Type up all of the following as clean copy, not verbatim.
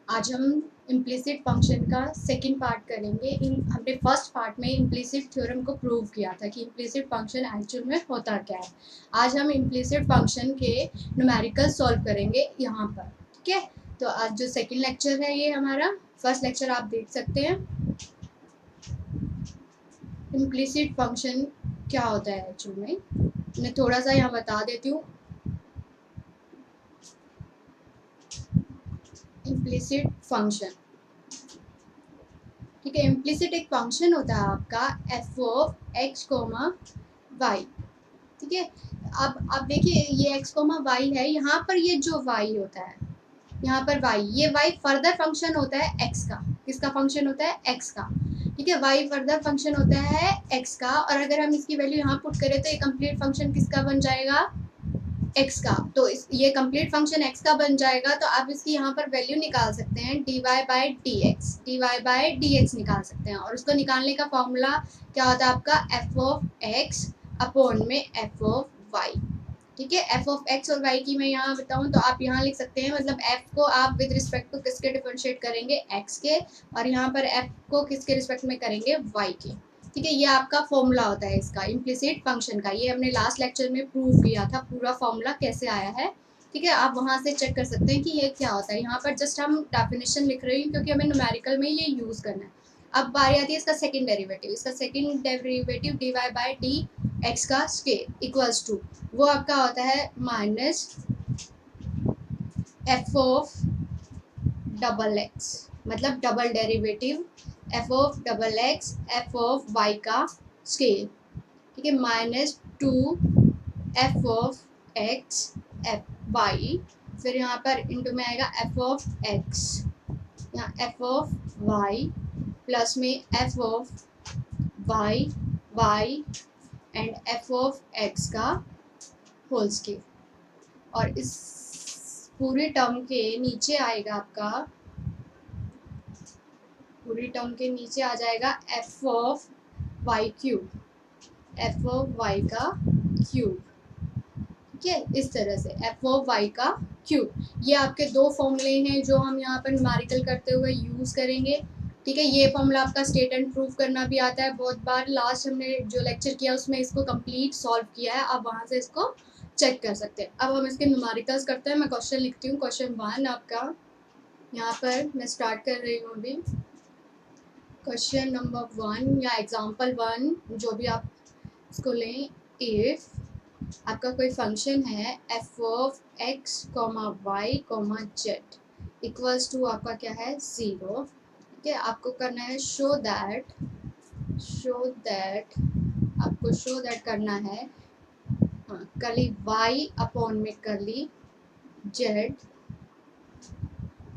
आज हम implicit function का सेकंड पार्ट करेंगे। हमने फर्स्ट पार्ट में इम्प्लिसिट थ्योरम को प्रूव किया था कि इम्प्लिसिट फंक्शन एक्चुअल में होता क्या है। आज हम इम्प्लिसिट फंक्शन के न्यूमेरिकल सॉल्व करेंगे यहाँ पर, ठीक है। तो आज जो सेकंड लेक्चर है ये हमारा, फर्स्ट लेक्चर आप देख सकते हैं। इम्प्लिसिट फंक्शन क्या होता है एक्चुअल में, मैं थोड़ा सा यहाँ बता देती हूँ। इम्प्लिसिट फंक्शन, ठीक है। इम्प्लिसिट एक फंक्शन होता है आपका F of x comma Y, ठीक है। अब आप देखिए ये एक्स कोमा वाई है, यहाँ पर ये जो वाई होता है, यहाँ पर वाई, ये वाई फर्दर फंक्शन होता है एक्स का। किसका फंक्शन होता है? एक्स का, ठीक है। वाई फर्दर फंक्शन होता है एक्स का, और अगर हम इसकी वैल्यू यहाँ पुट करें तो ये कंप्लीट फंक्शन किसका बन जाएगा? एक्स का। तो ये कंप्लीट फंक्शन एक्स का बन जाएगा, तो आप इसकी यहाँ पर वैल्यू निकाल सकते हैं dy बाई डी एक्स निकाल सकते हैं। और उसको निकालने का फॉर्मूला क्या होता है आपका? एफ ऑफ एक्स अपॉन में एफ ऑफ वाई, ठीक है। एफ ऑफ एक्स और वाई की मैं यहाँ बताऊँ तो आप यहाँ लिख सकते हैं, मतलब एफ को आप विद रिस्पेक्ट टू किसके डिफरेंशिएट करेंगे? एक्स के, और यहाँ पर एफ को किसके रिस्पेक्ट में करेंगे? वाई के, ठीक है। ये आपका फॉर्मूला होता है इसका इम्प्लिसिट फंक्शन का। ये हमने लास्ट लेक्चर में प्रूव किया था पूरा फॉर्मूला कैसे आया है, ठीक है। आप वहाँ से चेक कर सकते हैं कि ये क्या होता है। यहाँ पर जस्ट हम डेफिनेशन लिख रहे हैं क्योंकि हमें न्यूमेरिकल में ये यूज़ करना है। अब बारी आती है इसका सेकंड डेरिवेटिव। इसका second derivative D Y by D x का स्केयर इक्वल्स टू, वो आपका होता है minus F of double X, मतलब double derivative F of double x F of Y का स्केयर, ठीक है, minus two F of x F Y, फिर यहाँ पर इंटू में आएगा एफ ऑफ एक्स, यहाँ एफ ऑफ वाई प्लस में F of Y Y and F of x का होल स्केयर। और इस पूरी टर्म के नीचे आएगा आपका, पूरी टर्म के नीचे आ जाएगा F of Y cube, F of Y का क्यूब, ठीक है। इस तरह से एफ ऑफ वाई का क्यूब। ये आपके दो फॉर्मूले हैं जो हम यहाँ पर न्यूमेरिकल करते हुए यूज़ करेंगे, ठीक है। ये फॉर्मूला आपका स्टेट एंड प्रूव करना भी आता है बहुत बार। लास्ट हमने जो लेक्चर किया उसमें इसको कंप्लीट सॉल्व किया है, आप वहाँ से इसको चेक कर सकते हैं। अब हम इसके न्यूमेरिकल्स करते हैं। मैं क्वेश्चन लिखती हूँ, क्वेश्चन 1 आपका यहाँ पर मैं स्टार्ट कर रही हूँ अभी। क्वेश्चन नंबर 1 या एग्जाम्पल 1 जो भी आप इसको लें, इफ़ आपका कोई फंक्शन है F of x comma Y comma Z equals to आपका क्या है? 0, ठीक है। आपको करना है शो दैट आपको शो दैट करना है, हाँ, करली वाई अपॉन में करली जेड,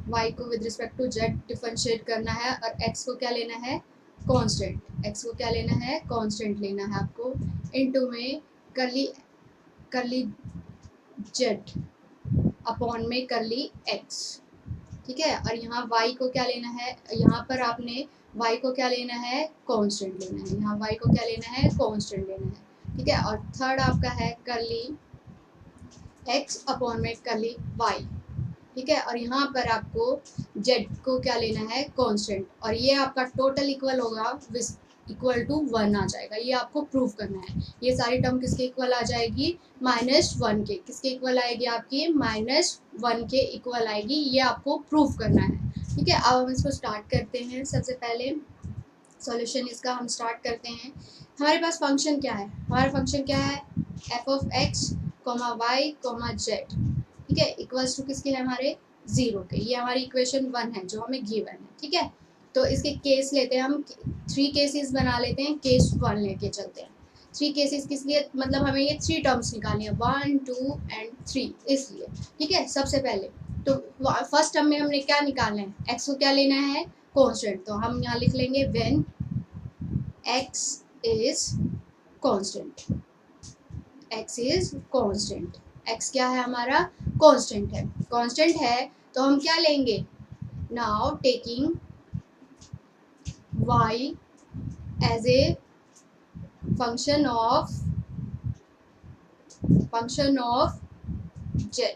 वाई को with respect to Z differentiate करना है, और एक्स को क्या लेना है? कांस्टेंट। एक्स को क्या लेना है? कांस्टेंट लेना है आपको, इनटू में करली जेड अपॉन में करली एक्स, ठीक है। और यहाँ y को क्या लेना है? यहाँ पर आपने y को क्या लेना है? कांस्टेंट लेना है। यहाँ y को क्या लेना है? कांस्टेंट लेना है, ठीक है। और थर्ड आपका है करली x अपॉन में करली y, ठीक है। और यहाँ पर आपको z को क्या लेना है? कांस्टेंट, और ये आपका टोटल इक्वल होगा इक्वल टू 1 आ जाएगा। ये आपको प्रूव करना है। ये सारी टर्म किसके इक्वल आ जाएगी? -1 के। किसके इक्वल आएगी आपकी? -1 के इक्वल आएगी। ये आपको प्रूव करना है, ठीक है। अब हम इसको स्टार्ट करते हैं। सबसे पहले सॉल्यूशन इसका हम स्टार्ट करते हैं। हमारे पास फंक्शन क्या है? हमारा फंक्शन क्या है? F of x comma Y comma Z, ठीक है, इक्वल्स टू किसके है? हमारे 0 के। ये हमारी इक्वेशन 1 है जो हमें गिवन है, ठीक है। तो इसके केस लेते हैं हम, 3 केसेस बना लेते हैं। केस 1 लेके चलते हैं। 3 केसेस किस लिए? मतलब हमें ये 3 टर्म्स निकालनी है, 1 2 एंड 3, इसलिए, ठीक है। सबसे पहले तो फर्स्ट टर्म में हमने क्या निकालना है? एक्स को क्या लेना है? कांस्टेंट। तो हम यहाँ लिख लेंगे when x is constant, x is constant. X क्या है हमारा? कांस्टेंट है। कांस्टेंट है तो हम क्या लेंगे? Now taking y as a function of z,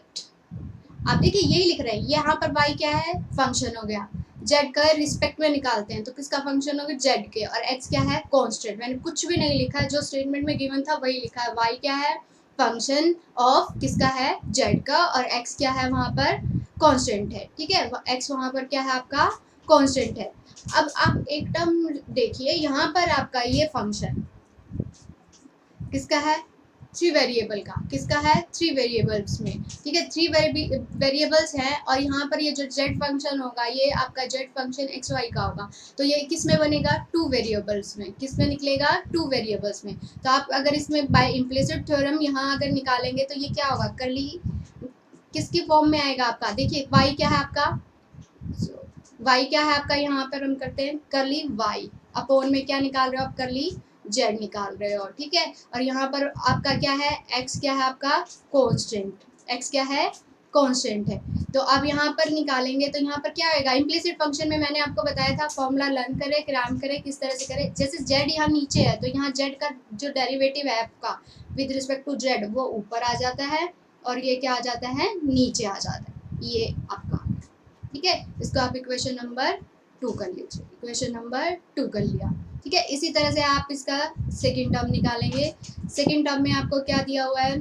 आप देखिए यही लिख रहे हैं, यहाँ पर y क्या है, फंक्शन हो गया, z का रिस्पेक्ट में निकालते हैं तो किसका फंक्शन हो गया, z के, और x क्या है, कांस्टेंट। मैंने कुछ भी नहीं लिखा है, जो स्टेटमेंट में गिवन था वही लिखा है। y क्या है, फंक्शन ऑफ किसका है, z का, और x क्या है वहाँ पर, कांस्टेंट है, ठीक है, x वहाँ पर क्या है आपका, कांस्टेंट है। अब आप एक टर्म देखिए, यहाँ पर आपका ये फंक्शन किसका है, थ्री वेरिएबल का, किसका है, थ्री वेरिएबल्स में, ठीक है, थ्री वेरिएबल्स हैं, और यहाँ पर ये जो z फंक्शन होगा ये आपका z फंक्शन एक्स वाई का होगा, तो ये किस में बनेगा, टू वेरिएबल्स में, किस में निकलेगा, टू वेरिएबल्स में। तो आप अगर इसमें बाय इम्प्लिसिट थ्योरम यहाँ अगर निकालेंगे तो ये क्या होगा, कर्ली किसकी फॉर्म में आएगा आपका, देखिए y क्या है आपका, y क्या है आपका, यहाँ पर हम करते हैं कर्ली y अपोन में क्या निकाल रहे हो आप, कर्ली z निकाल रहे हो, ठीक है, और यहाँ पर आपका क्या है, x क्या है आपका, कांस्टेंट, x क्या है, कांस्टेंट है। तो अब यहाँ पर निकालेंगे तो यहाँ पर क्या आएगा, इम्प्लिसिट फंक्शन में मैंने आपको बताया था फॉर्मूला लर्न करें, क्रैम करें, किस तरह से करें, जैसे z यहाँ नीचे है तो यहाँ z का जो डेरिवेटिव है आपका विद रिस्पेक्ट टू z वो ऊपर आ जाता है, और ये क्या आ जाता है, नीचे आ जाता है, ये आपका, ठीक है, इसको आप इक्वेशन नंबर 2 कर लीजिए, इक्वेशन नंबर 2 कर लिया, ठीक है। इसी तरह से आप इसका सेकंड टर्म निकालेंगे, सेकंड टर्म में आपको क्या दिया हुआ है,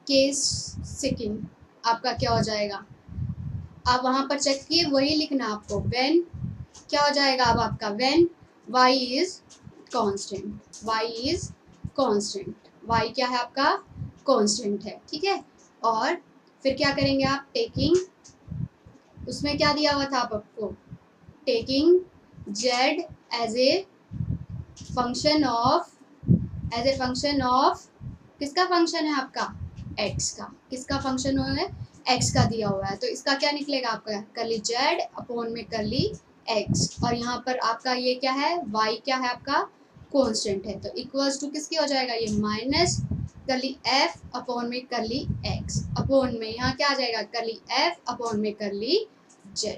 केस सेकंड आपका क्या हो जाएगा, आप वहाँ पर चेक किए, वही लिखना आपको, व्हेन क्या हो जाएगा, अब आपका when y is constant, y is constant, y क्या है आपका, कांस्टेंट है, ठीक है, और फिर क्या करेंगे आप, टेकिंग, उसमें क्या दिया हुआ था आपको, taking z as a function of, as a function of, किसका फंक्शन है आपका, x का, किसका फंक्शन है, x का दिया हुआ है, तो इसका क्या निकलेगा आपका, कर्ली z अपॉन में कर्ली x, और यहाँ पर आपका ये क्या है, y क्या है आपका, कांस्टेंट है, तो इक्वल्स टू किसकी हो जाएगा, ये माइनस कर्ली f अपॉन में कर्ली x अपॉन में यहाँ क्या आ जाएगा, कर्ली f अपॉन में कर्ली z,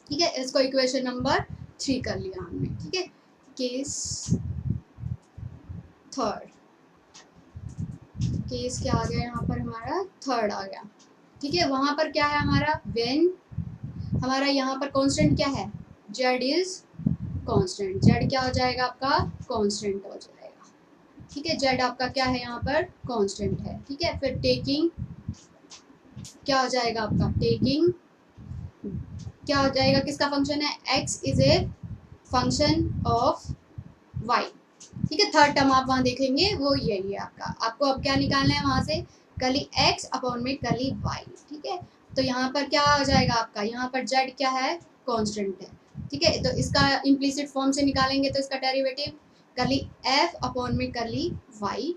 ठीक है, इसको इक्वेशन नंबर 3 कर लिया हमने, ठीक है। केस थर्ड, केस क्या आ गया यहाँ पर हमारा, थर्ड आ गया, ठीक है, वहां पर क्या है हमारा, व्हेन हमारा यहाँ पर कांस्टेंट क्या है, z इज कांस्टेंट, z क्या हो जाएगा आपका, कांस्टेंट हो जाएगा, ठीक है, z आपका क्या है यहाँ पर, कांस्टेंट है, ठीक है। फिर टेकिंग क्या हो जाएगा आपका, टेकिंग क्या हो जाएगा, किसका फंक्शन है, x is a function of y, ठीक है, थर्ड टर्म आप वहाँ देखेंगे वो यही है आपका, आपको अब क्या निकालना है वहाँ से, कर्ली x अपॉन में कर्ली y, ठीक है, तो यहाँ पर क्या हो जाएगा आपका, यहाँ पर z क्या है, कांस्टेंट है, ठीक है, तो इसका इम्प्लिसिट फॉर्म से निकालेंगे तो इसका डेरिवेटिव कर्ली f अपॉन में कर्ली y,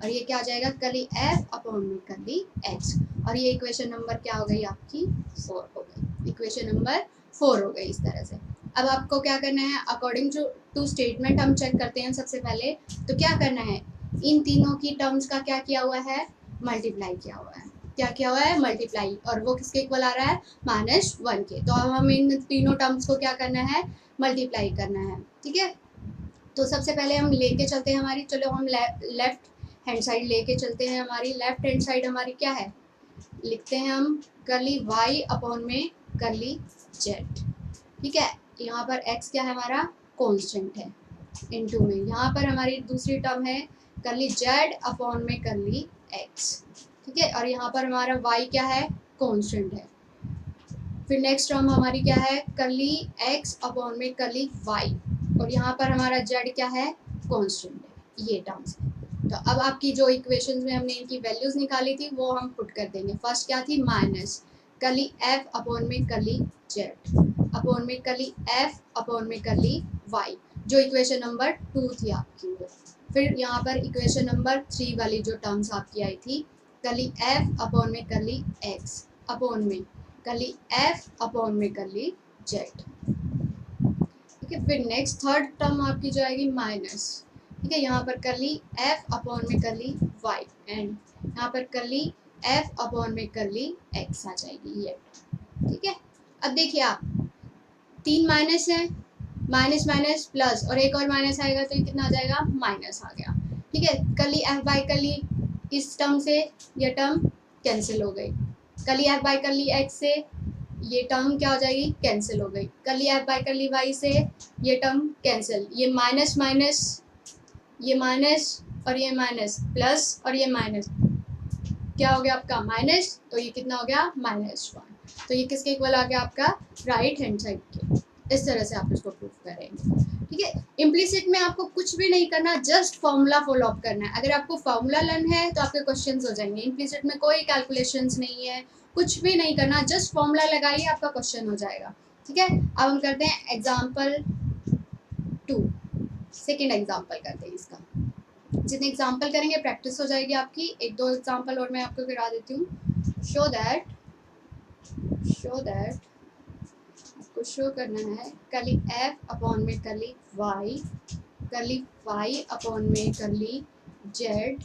और ये क्या आ जाएगा, कर्ली f अपॉन में कर्ली x, और ये इक्वेशन नंबर क्या हो गई आपकी, 4 हो गई, इक्वेशन नंबर 4 हो गई इस तरह से। अब आपको क्या करना है, अकॉर्डिंग टू स्टेटमेंट हम चेक करते हैं सबसे पहले, तो क्या करना है, इन तीनों की टर्म्स का क्या किया हुआ है, मल्टीप्लाई किया हुआ है, क्या किया हुआ है, मल्टीप्लाई, और वो किसके इक्वल आ रहा है, -1 के, तो अब हम इन तीनों टर्म्स को क्या करना है, मल्टीप्लाई करना है, ठीक है। तो सबसे पहले हम लेके चलते हैं हमारी, चलो हम लेफ्ट हैंड साइड लेके चलते हैं, हमारी लेफ्ट हैंड साइड हमारी क्या है, लिखते हैं हम कर्ली y अपॉन में कर्ली z, ठीक है, यहाँ पर x क्या है हमारा, कांस्टेंट है, इनटू में यहाँ पर हमारी दूसरी टर्म है कर्ली z अपॉन में कर्ली x, ठीक है, और यहाँ पर हमारा y क्या है, कांस्टेंट है। फिर नेक्स्ट टर्म हमारी क्या है, कर्ली x अपॉन में कर्ली y, और यहाँ पर हमारा z क्या है, कांस्टेंट है, ये टर्म्स है। तो अब आपकी जो इक्वेशंस में हमने इनकी वैल्यूज निकाली थी वो हम पुट कर देंगे, फर्स्ट क्या थी, माइनस कर्ली f अपॉन में कर्ली z अपॉन में कर्ली f अपॉन में कर्ली y, जो इक्वेशन नंबर 2 थी आपकी वो। फिर यहाँ पर इक्वेशन नंबर 3 वाली जो टर्म्स आपकी आई थी, कर्ली f अपॉन में कर्ली x अपॉन में कर्ली f अपॉन में कर्ली z, ठीक है। फिर नेक्स्ट थर्ड टर्म आपकी जो आएगी माइनस, ठीक है, यहाँ पर कर्ली f अपॉन में कर्ली y, एंड यहाँ पर कर्ली f अपॉन में कर्ली x आ जाएगी ये, ठीक है। अब देखिए आप 3 माइनस है, माइनस माइनस प्लस, और एक और माइनस आएगा तो ये कितना आ जाएगा, माइनस आ गया, ठीक है। कर्ली f बाई कर्ली इस टर्म से यह टर्म कैंसिल हो गई, curly F by curly X से ये टर्म क्या हो जाएगी, कैंसिल हो गई। Curly F by curly Y से ये टर्म कैंसिल, ये माइनस माइनस, ये माइनस और ये माइनस, प्लस और ये माइनस, क्या हो गया आपका माइनस, तो ये कितना हो गया -1। तो ये किसके इक्वल आ गया आपका, राइट हैंड साइड के। इस तरह से आप इसको प्रूव करेंगे, ठीक है। इम्प्लिसिट में आपको कुछ भी नहीं करना, जस्ट फॉर्मूला फॉलो अप करना है। अगर आपको फॉर्मूला लर्न है तो आपके क्वेश्चंस हो जाएंगे। इम्प्लिसिट में कोई कैलकुलेशंस नहीं है, कुछ भी नहीं करना, जस्ट फॉर्मूला लगाइए, आपका क्वेश्चन हो जाएगा, ठीक है। अब हम करते हैं एग्जाम्पल 2, सेकेंड एग्जाम्पल करते हैं इसका। जितने एग्जाम्पल करेंगे प्रैक्टिस हो जाएगी आपकी। एक दो एग्जाम्पल और मैं आपको करा देती हूँ। शो दैट आपको शो करना है कर्ली एफ अपॉन में curly Y, curly Y upon में curly Z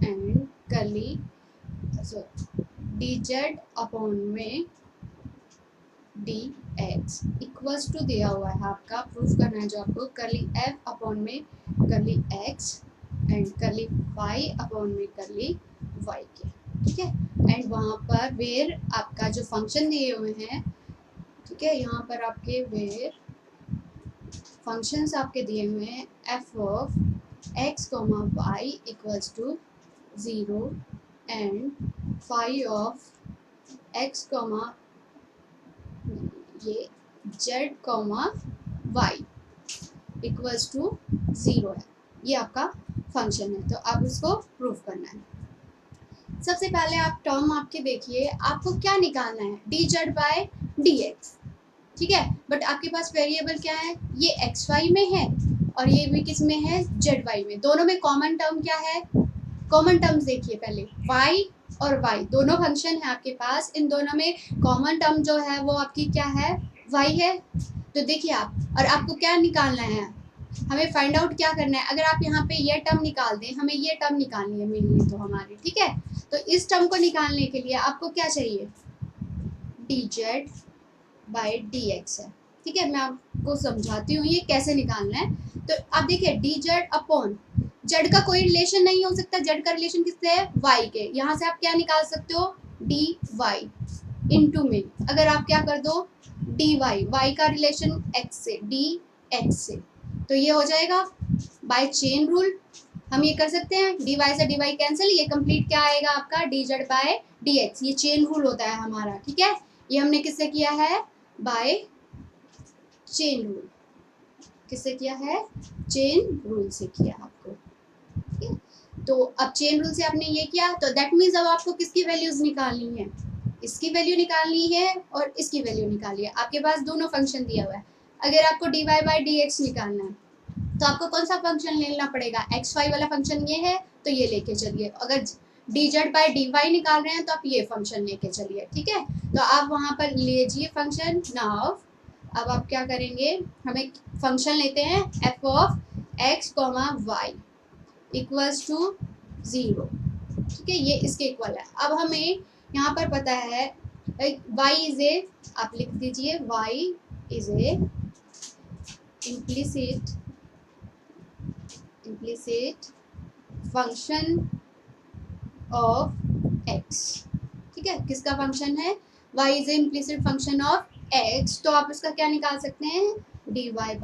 and curly D Z upon में डी एक्स इक्वल्स टू दिया हुआ है आपका। प्रूफ करना है जो आपको कर्ली एफ अपॉन में curly X and curly Y upon में कर्ली वाई के, ठीक है। एंड वहाँ पर वेर आपका जो फंक्शन दिए हुए हैं, ठीक है, यहाँ पर आपके वेर फंक्शंस आपके दिए हुए हैं F of X comma Y equals to 0 and phi of X comma ये Z comma Y equals to 0 है। ये आपका फंक्शन है, तो आप इसको प्रूफ करना है। सबसे पहले आप टर्म आपके देखिए, आपको क्या निकालना है, D Z by D X, ठीक है। बट आपके पास वेरिएबल क्या है, ये एक्स वाई में है और ये भी किस में है, जेड वाई में। दोनों में कॉमन टर्म क्या है, कॉमन टर्म्स देखिए पहले, वाई और वाई दोनों फंक्शन है आपके पास। इन दोनों में कॉमन टर्म जो है वो आपकी क्या है, वाई है। तो देखिए आप, और आपको क्या निकालना है, हमें फाइंड आउट क्या करना है। अगर आप यहाँ पे ये टर्म निकाल दें, हमें ये टर्म निकालनी है मेनली तो हमारी, ठीक है। तो इस टर्म को निकालने के लिए आपको क्या चाहिए, D Z by D x है, ठीक है। मैं आपको समझाती हूँ ये कैसे निकालना है। तो आप देखिए डी जेड अपॉन जेड का कोई रिलेशन नहीं हो सकता, जेड का रिलेशन किससे है, वाई के। यहाँ से आप क्या निकाल सकते हो, डी वाई इंटू में अगर आप क्या कर दो, डी वाई, वाई का रिलेशन एक्स से, डी एक्स से, तो ये हो जाएगा बाय चेन रूल। हम ये कर सकते हैं, डी वाई से डी वाई कैंसिल, ये कंप्लीट क्या आएगा आपका, D Z by D X. ये चेन रूल होता है हमारा, ठीक है। ये हमने किससे किया है, बाय चेन रूल। किससे किया है, चेन रूल से किया आपको, ठीक है। तो अब चेन रूल से आपने ये किया, तो दैट मीन्स अब आपको किसकी वैल्यूज निकालनी है, इसकी वैल्यू निकालनी है और इसकी वैल्यू निकाली है। आपके पास दोनों फंक्शन दिया हुआ है। अगर आपको D Y by D X निकालना है तो आपको कौन सा फंक्शन लेना पड़ेगा, एक्स वाई वाला फंक्शन ये है तो ये लेके चलिए। अगर D Z by D Y निकाल रहे हैं तो आप ये फंक्शन लेके चलिए, ठीक है। तो आप वहाँ पर लीजिए फंक्शन। नाउ अब आप क्या करेंगे, हमें फंक्शन लेते हैं F of X comma Y equals to 0, ठीक है, ये इसके इक्वल है। अब हमें यहाँ पर पता है y इज ए, आप लिख दीजिए y is a implicit function of x, ठीक है। किसका फंक्शन है, y is a implicit function of x। तो आप इसका क्या निकाल सकते हैं, dy by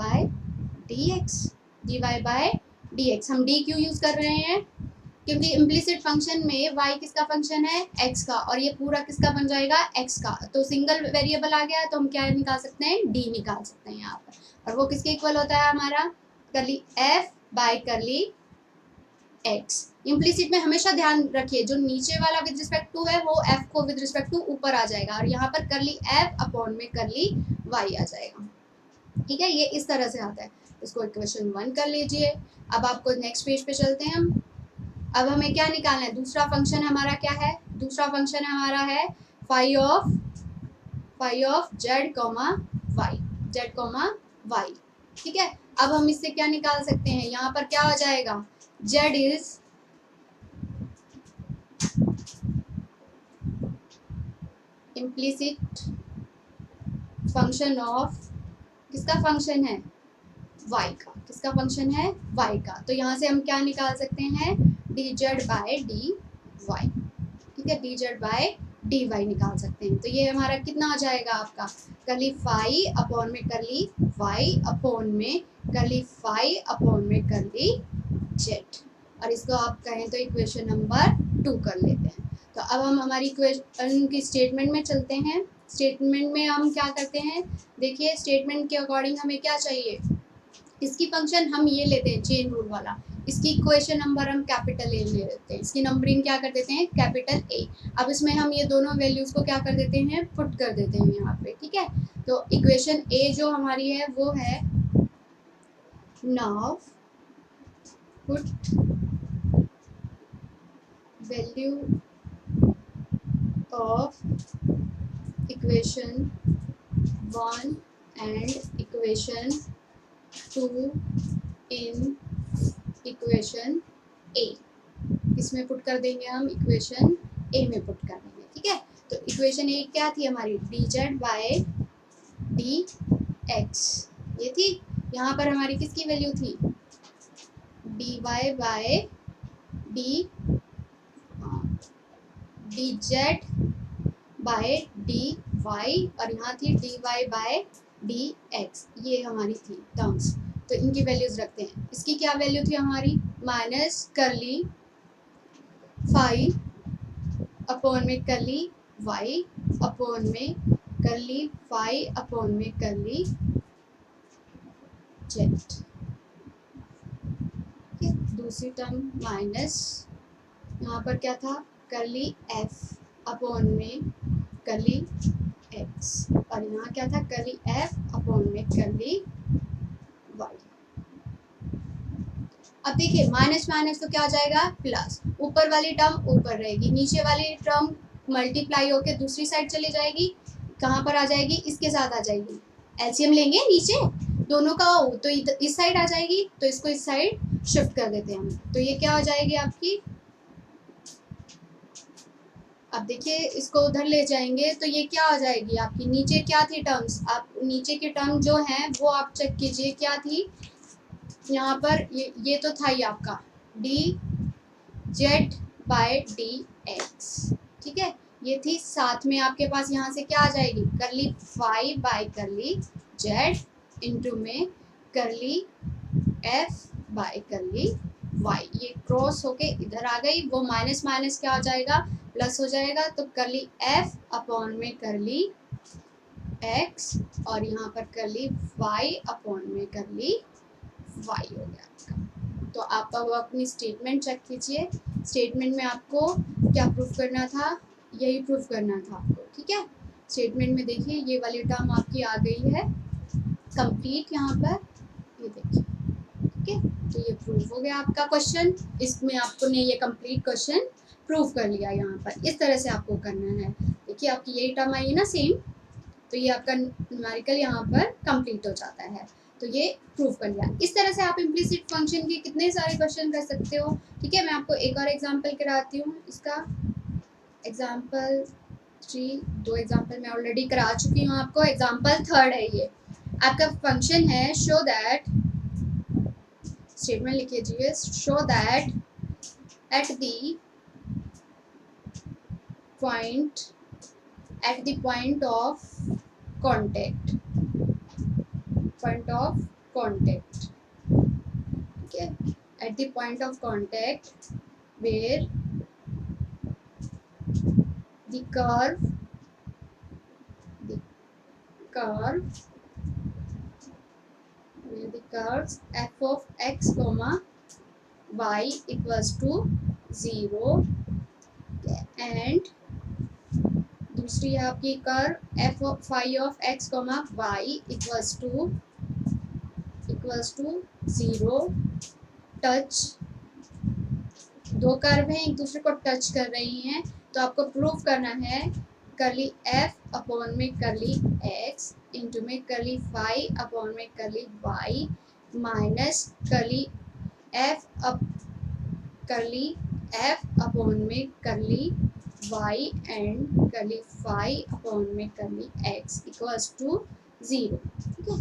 dx, dy by dx। हम d क्यों यूज कर रहे हैं, क्योंकि इम्प्लिसिट फंक्शन में y किसका फंक्शन है, x का, और ये पूरा किसका बन जाएगा, x का। तो सिंगल वेरिएबल आ गया तो हम क्या निकाल सकते हैं, d निकाल सकते हैं यहाँ पर, और वो किसके इक्वल होता है हमारा, curly f by curly x। Implicit में हमेशा ध्यान रखिए जो नीचे वाला विद रिस्पेक्ट टू है वो f को विद रिस्पेक्ट टू ऊपर आ जाएगा, और यहाँ पर कर्ली f अपॉन में कर्ली y आ जाएगा, ठीक है। ये इस तरह से आता है। इसको इक्वेशन 1 कर लीजिए। अब आपको नेक्स्ट पेज पे चलते हैं हम। अब हमें क्या निकालना है, दूसरा फंक्शन हमारा क्या है, दूसरा फंक्शन हमारा है phi of Z comma Y, ठीक है। अब हम इससे क्या निकाल सकते हैं, यहाँ पर क्या हो जाएगा, Z is implicit function of, किसका फंक्शन है, y का। किसका फंक्शन है, y का। तो यहाँ से हम क्या निकाल सकते हैं, D Z by D Y, ठीक है, D Z by D Y निकाल सकते हैं। तो ये हमारा कितना आ जाएगा आपका, कर्ली फाई अपॉन में कर्ली वाई अपॉन में कर्ली फाई अपॉन में कर्ली जेड, और इसको आप कहें तो इक्वेशन नंबर 2 कर लेते हैं। तो अब हम हमारी इक्वेशन की स्टेटमेंट में चलते हैं। स्टेटमेंट में हम क्या करते हैं, देखिए स्टेटमेंट के अकॉर्डिंग हमें क्या चाहिए, इसकी फंक्शन हम ये लेते हैं चेन रूल वाला, इसकी इक्वेशन नंबर हम कैपिटल ए ले लेते हैं, इसकी नंबरिंग क्या कर देते हैं कैपिटल ए। अब इसमें हम ये दोनों वैल्यूज को क्या कर देते हैं, पुट कर देते हैं यहाँ पे, ठीक है। तो इक्वेशन ए जो हमारी है वो है, now put value of equation 1 and equation 2 in equation A, इसमें पुट कर देंगे हम, इक्वेशन ए में पुट कर देंगे, ठीक है। तो इक्वेशन ए क्या थी हमारी, D Z by D X, ये थी। यहाँ पर हमारी किसकी वैल्यू थी, D Y by D Z by D Y, और यहाँ थी D Y by D X, ये हमारी थी टर्म्स। तो इनकी वैल्यूज रखते हैं। इसकी क्या वैल्यू थी हमारी, माइनस कर्ली फाई अपॉन में कर्ली वाई अपॉन में कर्ली फाई अपॉन में कर्ली जेड, दूसरी टर्म माइनस, यहाँ पर क्या था कर्ली एफ अपॉन में कर्ली एक्स, और यहाँ क्या था कर्ली एफ अपॉन में कर्ली वाई। अब देखिए माइनस माइनस तो क्या आ जाएगा प्लस, ऊपर वाली टर्म ऊपर रहेगी, नीचे वाली टर्म मल्टीप्लाई होकर दूसरी साइड चली जाएगी, कहाँ पर आ जाएगी, इसके साथ आ जाएगी। एलसीएम लेंगे नीचे दोनों का हो तो इस साइड आ जाएगी, तो इसको इस साइड शिफ्ट कर देते हैं हम। तो ये क्या हो जाएगी आपकी, अब देखिए इसको उधर ले जाएंगे तो ये क्या हो जाएगी आपकी, नीचे क्या थी टर्म्स, आप नीचे की टर्म जो है वो आप चेक कीजिए क्या थी, यहाँ पर ये तो था ही आपका D Z by D X, ठीक है। ये थी, साथ में आपके पास यहाँ से क्या आ जाएगी, curly phi by curly Z into में curly F by curly Y, ये क्रॉस होके इधर आ गई, वो माइनस माइनस क्या हो जाएगा प्लस हो जाएगा, तो कर्ली एफ अपॉन में कर्ली एक्स, और यहाँ पर कर्ली वाई अपॉन में कर्ली वाई हो गया आपका। तो आप अब अपनी स्टेटमेंट चेक कीजिए, स्टेटमेंट में आपको क्या प्रूफ करना था, यही प्रूफ करना था आपको, ठीक है। स्टेटमेंट में देखिए ये वाली टर्म आपकी आ गई है कंप्लीट यहाँ पर, ये देखिए, ठीक है। तो ये प्रूफ हो गया आपका क्वेश्चन, इसमें आपको ने ये कंप्लीट क्वेश्चन प्रूफ कर लिया। यहाँ पर इस तरह से आपको करना है, देखिए आपकी यही टर्म आई ना सेम, तो ये आपका न्यूमेरिकल यहाँ पर कंप्लीट हो जाता है। तो ये प्रूफ कर लिया। इस तरह से आप इम्प्लिसिट फंक्शन के कितने सारे क्वेश्चन कर सकते हो, ठीक है। मैं आपको एक और एग्जांपल कराती हूँ, इसका एग्जांपल 3, 2 एग्जांपल मैं ऑलरेडी करा चुकी हूँ आपको, एग्जांपल 3 है ये आपका फंक्शन है, शो दैट, स्टेटमेंट लिखिए, show that at the point of contact, okay, at the point of contact where the curve where the curves f of x comma y equals to 0, and दूसरी है आपकी curve F phi of X comma Y equals to 0, touch, दो curve हैं एक दूसरे को touch कर रही हैं, तो आपको प्रूफ करना है कर्ली एफ अपॉन में कर्ली एक्स इंटू में कर्ली फाई अपॉन में curly Y minus curly F upon में curly y and curly phi upon में कर्ली x इक्वल्स टू 0, ठीक है।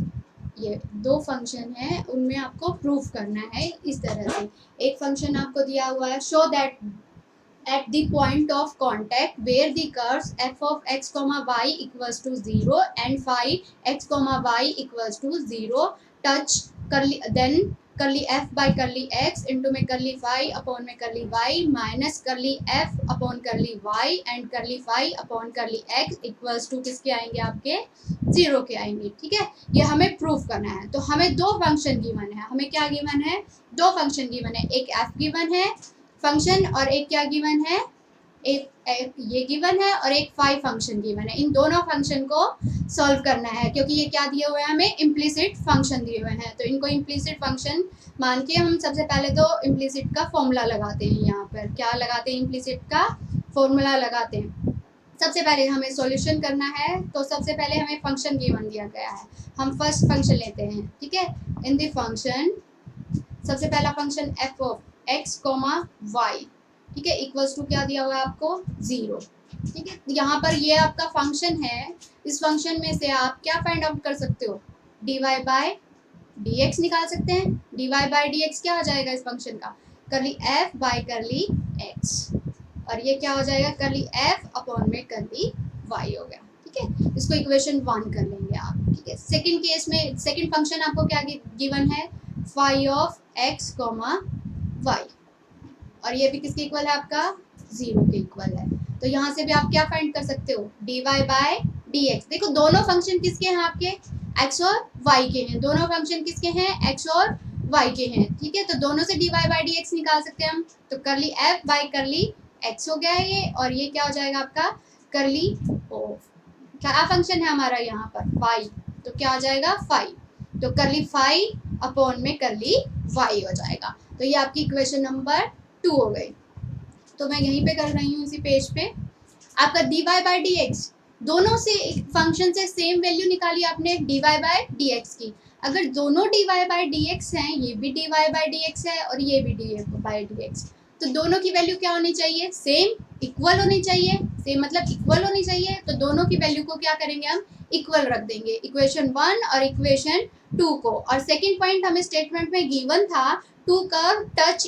ये दो फंक्शन है, उनमें आपको प्रूफ करना है इस तरह से। एक फंक्शन आपको दिया हुआ है show that at the point of contact where the curves f of x comma y equals to 0 and phi x comma y equals to 0 touch curly then curly f by curly x into में curly phi upon में curly y minus curly f upon curly y and curly phi upon curly x equals to किसके आएंगे आपके 0 के आएंगे। ठीक है, ये हमें प्रूफ करना है। तो हमें दो फंक्शन गिवन है, हमें क्या गिवन है, दो फंक्शन गिवन है, एक f गिवन है फंक्शन और एक क्या गिवन है, एक ये गिवन है और एक फाई फंक्शन गिवन है। इन दोनों फंक्शन को सॉल्व करना है क्योंकि ये क्या दिए हुए हैं, हमें इम्प्लिसिट फंक्शन दिए हुए हैं। तो इनको इम्प्लिसिट फंक्शन मान के हम सबसे पहले तो इम्प्लिसिट का फॉर्मूला लगाते हैं। यहाँ पर क्या लगाते हैं, इम्प्लिसिट का फॉर्मूला लगाते हैं। सबसे पहले हमें सॉल्यूशन करना है, तो सबसे पहले हमें फंक्शन गिवन दिया गया है, हम फर्स्ट फंक्शन लेते हैं। ठीक है, इन द फंक्शन सबसे पहला function F of X comma Y, ठीक है, इक्वल्स टू क्या दिया हुआ है आपको 0। ठीक है, यहाँ पर ये आपका फंक्शन है, इस फंक्शन में से आप क्या फाइंड आउट कर सकते हो, dy बाय dx निकाल सकते हैं। dy बाय dx क्या हो जाएगा इस फंक्शन का, करली f बाय करली x, और ये क्या हो जाएगा, करली f अपॉन में करली y हो गया। ठीक है, इसको इक्वेशन 1 कर लेंगे आप। ठीक है, सेकंड केस में सेकंड फंक्शन आपको क्या गिवन है, phi of x comma Y, और ये भी किसके इक्वल है आपका 0 के इक्वल है। तो यहाँ से भी आप क्या फाइंड कर सकते हो, dy बाय dx। देखो दोनों फंक्शन किसके हैं आपके, x और y के हैं, दोनों फंक्शन किसके हैं, x और y के हैं। ठीक है, तो दोनों से dy बाय dx निकाल सकते हैं हम। तो करली f बाय करली x हो गया है ये, और ये क्या हो जाएगा आपका करली ऑफ क्या फंक्शन है हमारा यहाँ पर फाई, तो क्या हो जाएगा फाई, तो करली फाई अपॉन में करली वाई हो जाएगा। तो ये आपकी इक्वेशन नंबर 2 हो गई। तो मैं यहीं पे कर रही हूँ इसी पेज पे। आपका dy बाय dx, दोनों से फंक्शन से सेम वैल्यू निकाली आपने dy बाय dx की। अगर दोनों dy बाय dx हैं, ये भी dy बाय dx है और ये भी dy बाय dx, तो दोनों की वैल्यू क्या होनी चाहिए, सेम, इक्वल होनी चाहिए। सेम मतलब इक्वल होनी चाहिए, तो दोनों की वैल्यू को क्या करेंगे हम, इक्वल रख देंगे, इक्वेशन 1 और इक्वेशन 2 को। और सेकंड पॉइंट हमें स्टेटमेंट में गिवन था, two curve touch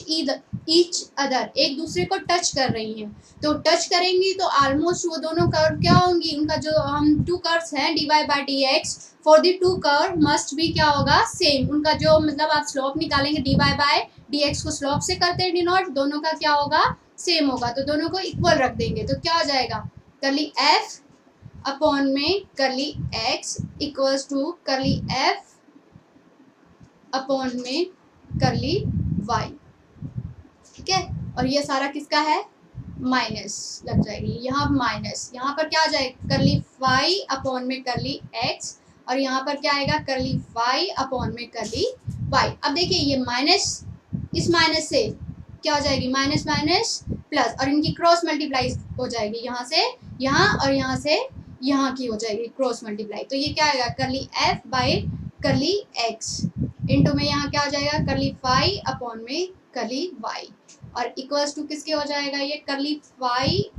each other, एक दूसरे को टच कर रही हैं, तो टच करेंगी तो ऑलमोस्ट वो दोनों कर्व क्या होंगी, उनका जो हम टू कर्व्स हैं dy by dx, for the two curve must भी क्या होगा, सेम। उनका जो मतलब आप स्लोप निकालेंगे dy बाय dx को स्लोप से करते हैं डिनोट, दोनों का क्या होगा, सेम होगा, तो दोनों को इक्वल रख देंगे। तो क्या हो जाएगा, करली f अपॉन में करली x इक्वल्स टू करली f अपॉन में करली y। ठीक है, और ये सारा किसका है, माइनस लग जाएगी, यहाँ माइनस, यहाँ पर क्या आ जाएगा, करली फाई अपॉन में करली x, और यहाँ पर क्या आएगा, करली फाई अपॉन में करली y। अब देखिए ये माइनस, इस माइनस से क्या हो जाएगी, माइनस माइनस प्लस, और इनकी क्रॉस मल्टीप्लाई हो जाएगी, यहाँ से यहाँ और यहाँ से यहाँ की हो जाएगी क्रॉस मल्टीप्लाई। तो ये क्या आएगा, करली f बाय करली x इंटू में यहाँ क्या हो जाएगा, करली फाई अपॉन में करली y, और इक्वल्स टू किसके हो जाएगा, ये करली फाई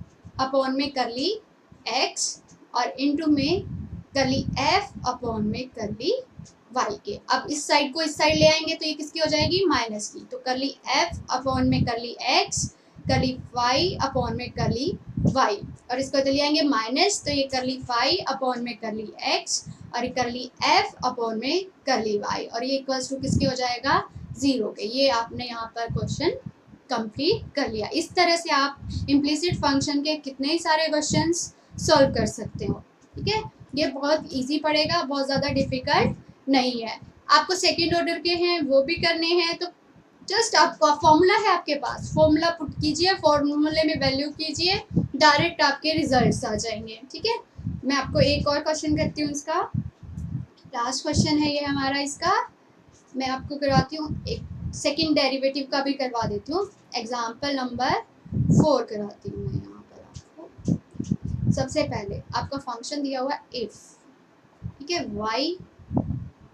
अपॉन में करली x और इंटू में करली f अपॉन में करली y के। अब इस साइड को इस साइड ले आएंगे तो ये किसकी हो जाएगी, माइनस की, तो करली f अपॉन में करली x, करली फाई अपॉन में करली y, और इसको तो ले आएंगे माइनस, तो ये करली फाई अपॉन में करली x और करली f अपॉन में करली y, और ये इक्वल्स टू किसके हो जाएगा, 0 के। ये आपने यहाँ पर क्वेश्चन कंप्लीट कर लिया। इस तरह से आप इम्प्लिसिट फंक्शन के कितने ही सारे क्वेश्चंस सॉल्व कर सकते हो। ठीक है, ये बहुत इजी पड़ेगा, बहुत ज़्यादा डिफिकल्ट नहीं है। आपको सेकेंड ऑर्डर के हैं वो भी करने हैं, तो जस्ट आपका फॉर्मूला है आपके पास, फॉर्मूला पुट कीजिए, फॉर्मूले में वैल्यू कीजिए, डायरेक्ट आपके रिजल्ट्स आ जाएंगे। ठीक है, मैं आपको एक और क्वेश्चन करती हूँ, इसका लास्ट क्वेश्चन है ये हमारा, इसका मैं आपको करवाती हूँ, एक सेकंड डेरिवेटिव का भी करवा देती हूँ, एग्जाम्पल नंबर 4 कराती हूँ मैं यहाँ पर आपको। सबसे पहले आपका फंक्शन दिया हुआ इफ, ठीक है, y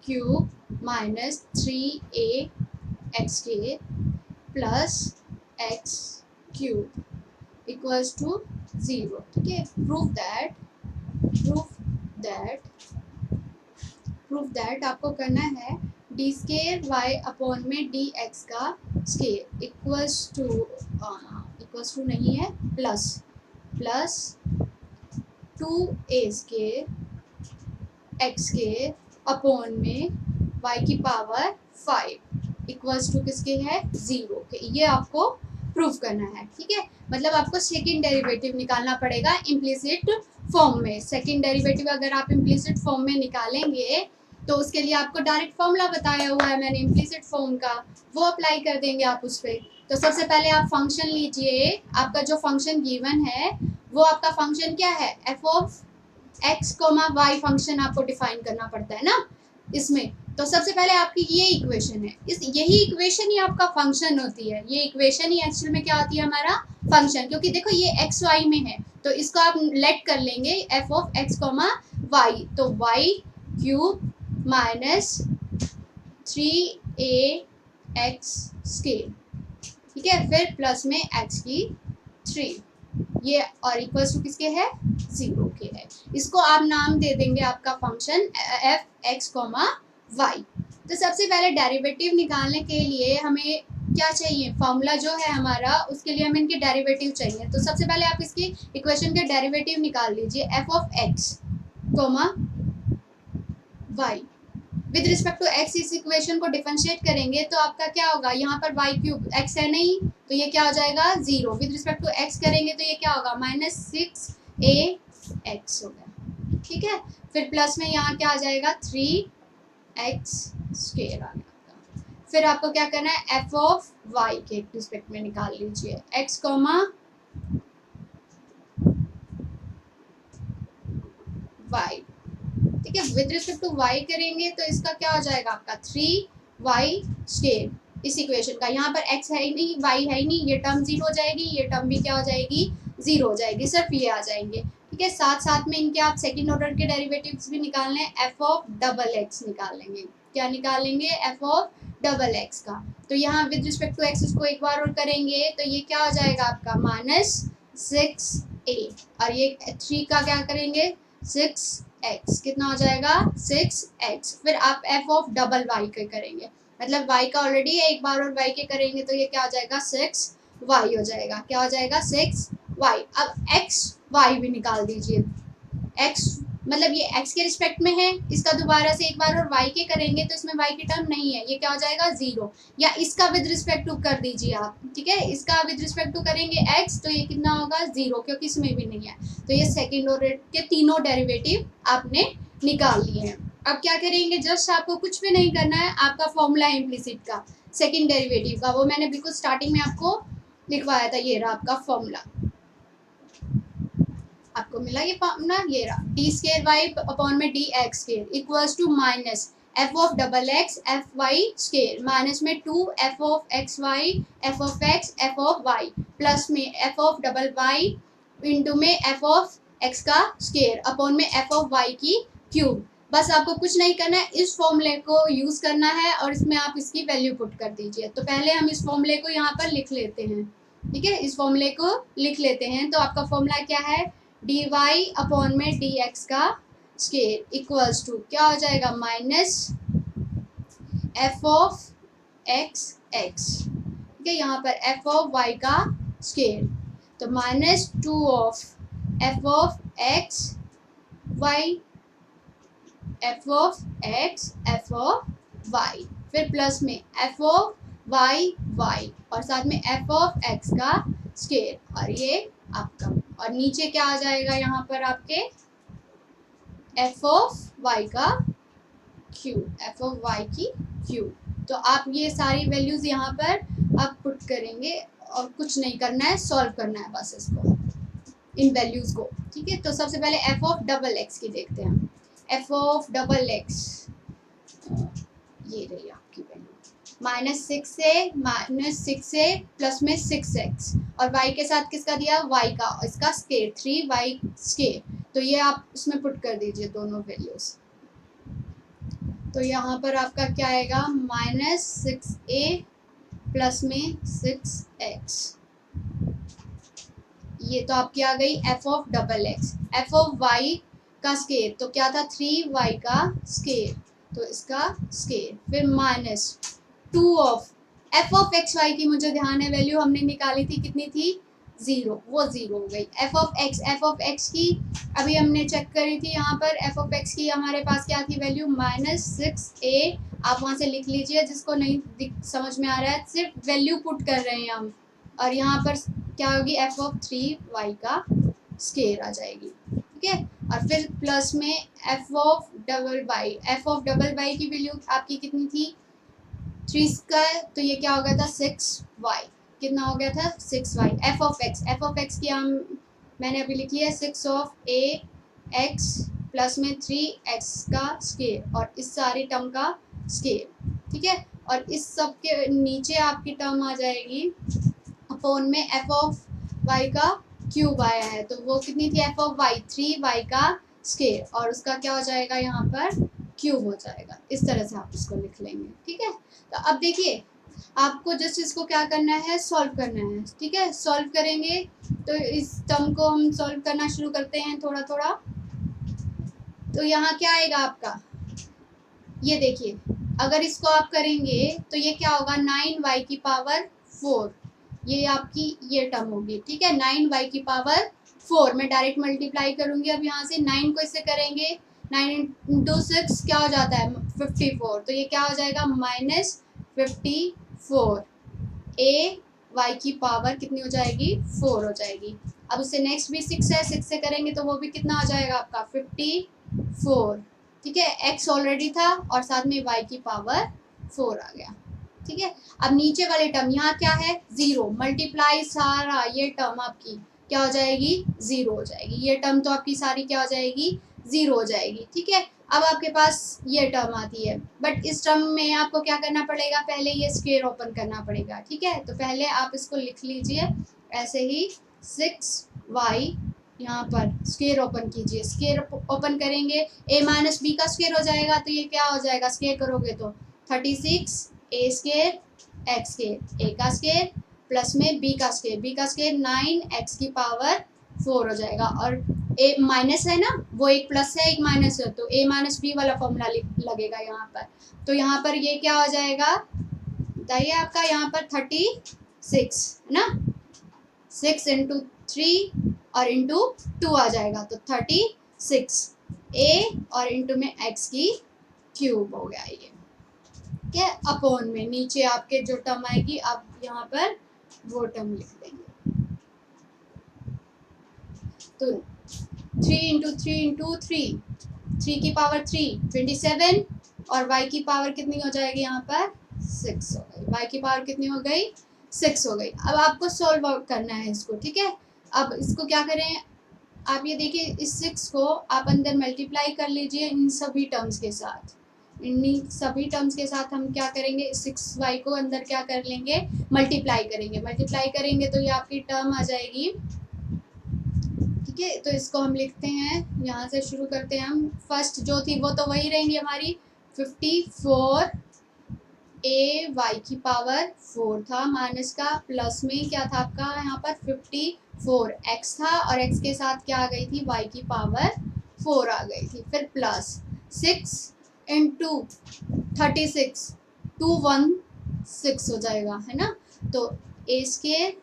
cube minus 3a xk plus x cube equals to 0। ठीक है, प्रूफ दैट आपको करना है डी स्केयर वाई अपॉन में डी एक्स का स्केयर इक्वल्स इक्वल्स टू नहीं है, plus 2a square x square upon में y की पावर 5 इक्वल्स टू किसके है, 0 के। ये आपको प्रूफ करना है, ठीक है। मतलब आपको सेकंड डेरिवेटिव निकालना पड़ेगा इम्प्लिसिट फॉर्म में। सेकंड डेरिवेटिव अगर आप इम्प्लिसिट फॉर्म में निकालेंगे तो उसके लिए आपको डायरेक्ट फॉर्मूला बताया हुआ है मैंने इम्प्लिसिट फॉर्म का, वो अप्लाई कर देंगे आप उस पर। तो सबसे पहले आप फंक्शन लीजिए, आपका जो फंक्शन गिवन है वो आपका फंक्शन क्या है, F of x comma y function आपको डिफाइन करना पड़ता है ना इसमें। तो सबसे पहले आपकी ये इक्वेशन है, यही इक्वेशन ही आपका फंक्शन होती है। ये इक्वेशन ही एक्चुअल में क्या होती है, हमारा फंक्शन। क्योंकि देखो ये एक्स वाई में है तो इसको आप लेट कर लेंगे F of x comma Y, तो Y cube minus 3a X square, ठीक है, फिर प्लस में एक्स की 3, ये और इक्वल्स टू किसके है, 0 के है। इसको आप नाम दे देंगे आपका function f x comma Y. तो सबसे पहले डेरिवेटिव निकालने के लिए हमें क्या चाहिए, फॉर्मूला जो है हमारा, उसके लिए हमें इनके डेरिवेटिव चाहिए। तो सबसे पहले आप इसकी इक्वेशन के डेरिवेटिव निकाल लीजिए, f of x comma y with respect to x. इस इक्वेशन को डिफरेंशिएट करेंगे तो आपका क्या होगा, यहाँ पर वाई क्यूब, एक्स है नहीं तो ये क्या हो जाएगा 0। विद रिस्पेक्ट टू एक्स करेंगे तो ये क्या होगा, -6a एक्स होगा, ठीक है। फिर प्लस में यहाँ क्या आ जाएगा 3x स्क्वायर आ गया। फिर आपको क्या करना है, एफ ऑफ वाई के रिस्पेक्ट में निकाल लीजिए, एक्स कोमा वाई, ठीक है। विद रिस्पेक्ट टू y करेंगे तो इसका क्या हो जाएगा आपका 3y स्क्वायर, इस इक्वेशन का। यहाँ पर x है ही नहीं, y है ही नहीं, ये टर्म 0 हो जाएगी, ये टर्म भी क्या हो जाएगी 0 हो जाएगी, सिर्फ ये आ जाएंगे, ठीक है। साथ साथ में इनके आप सेकंड ऑर्डर के डेरिवेटिव्स भी निकालने हैं, एफ ऑफ डबल एक्स निकालेंगे। क्या निकालेंगे, एफ ऑफ डबल एक्स का। तो यहाँ विद रिस्पेक्ट टू एक्स इसको एक बार और करेंगे तो ये क्या हो जाएगा आपका -6a, और ये 3 का क्या करेंगे 6x, कितना हो जाएगा 6x। फिर आप f ऑफ डबल y के करेंगे, मतलब y का ऑलरेडी है, एक बार और y के करेंगे तो ये क्या हो जाएगा 6y हो जाएगा, क्या हो जाएगा 6y। अब x y भी निकाल दीजिए, x मतलब ये x के रिस्पेक्ट में है, इसका दोबारा से एक बार और y के करेंगे तो इसमें y की टर्म नहीं है, ये क्या हो जाएगा 0। या इसका विद रिस्पेक्ट टू कर दीजिए आप, ठीक है, इसका विद रिस्पेक्ट टू करेंगे x तो ये कितना होगा 0, क्योंकि इसमें भी नहीं है। तो ये सेकंड ऑर्डर के तीनों डेरिवेटिव आपने निकाल लिए हैं। अब क्या करेंगे, जस्ट आपको कुछ भी नहीं करना है, आपका फॉर्मूला है इम्प्लिसिट का सेकंड डेरिवेटिव का, वो मैंने बिल्कुल स्टार्टिंग में आपको लिखवाया था, ये रहा आपका फॉर्मूला, आपको मिला ये फॉर्मूला, ये रहा डी स्क्वायर वाई अपॉन में D X square equals to minus F of double x F Y square, minus में 2 F of x Y F of x F of Y, plus में F of double Y into में F of x का square upon में F of Y की cube. बस आपको कुछ नहीं करना है, इस फॉर्मूले को यूज़ करना है और इसमें आप इसकी वैल्यू पुट कर दीजिए। तो पहले हम इस फॉर्मूले को यहाँ पर लिख लेते हैं, ठीक है, इस फॉर्मूले को लिख लेते हैं। तो आपका फॉर्मूला क्या है, डी वाई अपॉन में डी एक्स का स्क्वायर इक्वल्स टू क्या हो जाएगा minus F of x x, ठीक है, यहाँ पर एफ ऑफ वाई का स्क्वायर, तो -2 of f of x Y F of x F of y, फिर प्लस में एफ ऑफ वाई वाई और साथ में एफ ऑफ एक्स का स्क्वायर, और ये आपका, और नीचे क्या आ जाएगा यहाँ पर आपके एफ ऑफ वाई का क्यूब, एफ ऑफ वाई की क्यूब। तो आप ये सारी वैल्यूज यहाँ पर आप पुट करेंगे और कुछ नहीं करना है, सॉल्व करना है बस इसको, इन वैल्यूज को, ठीक है। तो सबसे पहले एफ ऑफ डबल एक्स की देखते हैं, एफ ऑफ डबल एक्स, ये रही आपकी वैल्यू -6 से प्लस में 6x, और y के साथ किसका दिया, y का, इसका स्क्वायर 3y स्क्वायर। तो ये आप उसमें पुट कर दीजिए दोनों वैल्यूज। तो यहाँ पर आपका क्या आएगा -6a प्लस में 6x, ये तो आपकी आ गई f of double x. F of Y का स्क्वायर तो क्या था 3y का स्क्वायर, तो इसका स्क्वायर, फिर -2 of f of x y की मुझे ध्यान है वैल्यू हमने निकाली थी, कितनी थी 0, वो 0 हो गई। एफ ऑफ एक्स की अभी हमने चेक करी थी, यहाँ पर एफ ऑफ एक्स की हमारे पास क्या थी वैल्यू, -6a। आप वहाँ से लिख लीजिए, जिसको नहीं समझ में आ रहा है, सिर्फ वैल्यू पुट कर रहे हैं हम। और यहाँ पर क्या होगी, एफ ऑफ 3y का स्केयर आ जाएगी, ठीक है। और फिर प्लस में एफ ऑफ डबल वाई की वैल्यू आपकी कितनी थी, 3 का, तो ये क्या हो गया था 6y। कितना हो गया था 6y। एफ ऑफ एक्स की हम मैंने अभी लिखी है 6 ऑफ ए एक्स प्लस में 3x का स्केयर और इस सारी टर्म का स्केयर, ठीक है। और इस सब के नीचे आपकी टर्म आ जाएगी अपोन में एफ ऑफ वाई का क्यूब आया है, तो वो कितनी थी, एफ ऑफ वाई 3y का स्केयर और उसका क्या हो जाएगा यहाँ पर क्यूब हो जाएगा। इस तरह से आप इसको लिख लेंगे, ठीक है। तो अब देखिए आपको जस्ट इसको क्या करना है, सॉल्व करना है, ठीक है। सॉल्व करेंगे तो इस टर्म को हम सॉल्व करना शुरू करते हैं थोड़ा थोड़ा। तो यहाँ क्या आएगा आपका, ये देखिए, अगर इसको आप करेंगे तो ये क्या होगा, 9y की पावर 4, ये आपकी ये टर्म होगी, ठीक है। 9y की पावर 4 मैं डायरेक्ट मल्टीप्लाई करूंगी अब यहाँ से, 9 को इससे करेंगे, 9 इंटू 6 क्या हो जाता है 54, तो ये क्या हो जाएगा -54। ए वाई की पावर कितनी हो जाएगी 4 हो जाएगी। अब उससे नेक्स्ट भी 6 है, 6 से करेंगे तो वो भी कितना आ जाएगा आपका 54, ठीक है। x ऑलरेडी था और साथ में y की पावर 4 आ गया, ठीक है। अब नीचे वाले टर्म यहाँ क्या है 0, मल्टीप्लाई सारा ये टर्म आपकी क्या हो जाएगी 0 हो जाएगी, ये टर्म तो आपकी सारी क्या हो जाएगी 0 हो जाएगी, ठीक है। अब आपके पास ये टर्म आती है, बट इस टर्म में आपको क्या करना पड़ेगा, पहले ये स्क्वायर ओपन करना पड़ेगा, ठीक है। तो पहले आप इसको लिख लीजिए ऐसे ही 6y, यहाँ पर स्क्वायर ओपन कीजिए, स्क्वायर ओपन करेंगे a माइनस बी का स्क्वायर हो जाएगा, तो ये क्या हो जाएगा, स्क्वायर करोगे तो 36 a square x square, a का स्क्वायर प्लस में b का स्क्वायर 9x की पावर 4 हो जाएगा। और a माइनस है ना, वो एक प्लस है एक माइनस है, तो a माइनस बी वाला फॉर्मूला लगेगा यहाँ पर। तो यहाँ पर ये क्या हो जाएगा बताइए आपका, यहाँ पर 36 है ना, 6 इंटू 3 और इंटू 2 आ जाएगा, तो 36 a और इंटू में x की क्यूब हो गया ये, ठीक है। अपॉन में नीचे आपके जो टर्म आएगी आप यहाँ पर वो टर्म लिख देंगे। तो 3 इंटू 3 इंटू 3 की पावर 3 27 और y की पावर कितनी हो जाएगी यहाँ पर 6 हो गई, y की पावर कितनी हो गई 6 हो गई। अब आपको सॉल्व आउट करना है इसको, ठीक है। अब इसको क्या करें, आप ये देखिए इस 6 को आप अंदर मल्टीप्लाई कर लीजिए इन सभी टर्म्स के साथ, इन सभी टर्म्स के साथ हम क्या करेंगे 6y को अंदर क्या कर लेंगे मल्टीप्लाई करेंगे तो ये आपकी टर्म आ जाएगी, ठीक है। तो इसको हम लिखते हैं, यहाँ से शुरू करते हैं हम, फर्स्ट जो थी वो तो वही रहेंगी हमारी 54 a y की पावर 4 था माइनस का, प्लस में क्या था आपका यहाँ पर 54 x था और x के साथ क्या आ गई थी y की पावर 4 आ गई थी, फिर प्लस 6 इंटू 36 216 हो जाएगा है ना, तो a स्केयर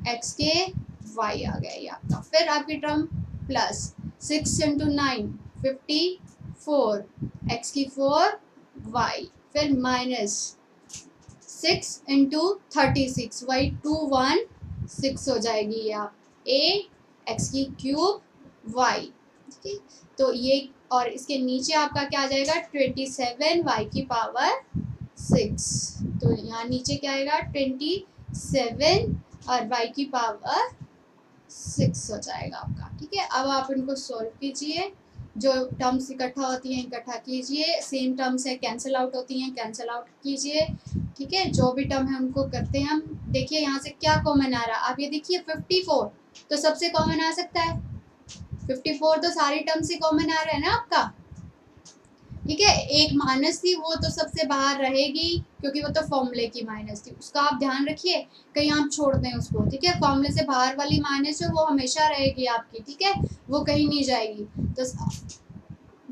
x के y आ गया ये आपका। फिर आपकी टर्म प्लस 6 इंटू 9 54 x की 4 y, फिर माइनस 6 इंटू 36 y 216 हो जाएगी ये आप a x की क्यूब y, ठीक है। तो ये और इसके नीचे आपका क्या आ जाएगा 27 y की पावर 6, तो यहाँ नीचे क्या आएगा 27 और y की पावर 6 हो जाएगा आपका, ठीक है। अब आप इनको सॉल्व कीजिए, जो टर्म्स इकट्ठा होती हैं इकट्ठा कीजिए, सेम टर्म्स है कैंसिल आउट होती हैं कैंसिल आउट कीजिए, ठीक है। जो भी टर्म है उनको करते हैं हम। देखिए यहाँ से क्या कॉमन आ रहा है, आप ये देखिए 54 तो सबसे कॉमन आ सकता है, 54 तो सारी टर्म से कॉमन आ रहा है ना आपका, ठीक है। एक माइनस थी वो तो सबसे बाहर रहेगी क्योंकि वो तो फॉर्मूले की माइनस थी, उसका आप ध्यान रखिए कहीं आप छोड़ दें उसको, ठीक है। फॉर्मूले से बाहर वाली माइनस है वो हमेशा रहेगी आपकी, ठीक है, वो कहीं नहीं जाएगी, तो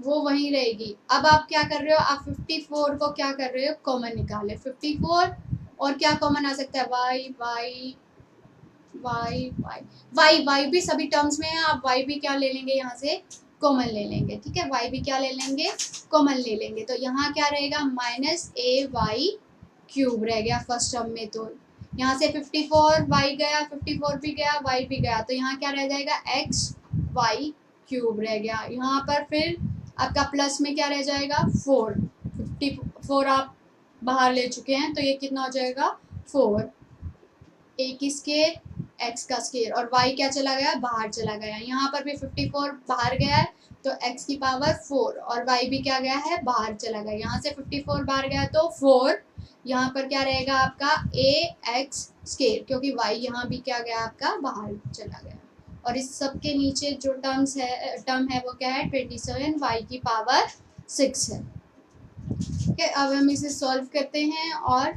वो वहीं रहेगी। अब आप क्या कर रहे हो, आप 54 को क्या कर रहे हो कॉमन निकाले, 54 और क्या कॉमन आ सकता है y y y y y y भी सभी टर्म्स में है, आप वाई भी क्या ले लेंगे यहाँ से कॉमन ले लेंगे, ठीक है, वाई भी क्या ले लेंगे कॉमन ले लेंगे। तो यहाँ क्या रहेगा माइनस ए वाई क्यूब रह गया फर्स्ट टर्म में। तो यहाँ से 54 वाई गया, 54 भी गया, वाई भी गया, तो यहाँ क्या रह जाएगा एक्स वाई क्यूब रह गया। यहाँ पर फिर आपका प्लस में क्या रह जाएगा 4, 54 आप बाहर ले चुके हैं, तो ये कितना हो जाएगा 4, ए की स्केयर एक्स का स्केयर, और y क्या चला गया बाहर चला गया। यहाँ पर भी 54 बाहर गया है तो x की पावर 4, और y भी क्या गया है बाहर चला गया। यहाँ से 54 बाहर गया तो 4, यहाँ पर क्या रहेगा आपका a x स्केयर, क्योंकि y यहाँ भी क्या गया आपका बाहर चला गया। और इस सब के नीचे जो टर्म है वो क्या है 27 y की पावर 6 है। ठीक है, अब हम इसे सॉल्व करते हैं, और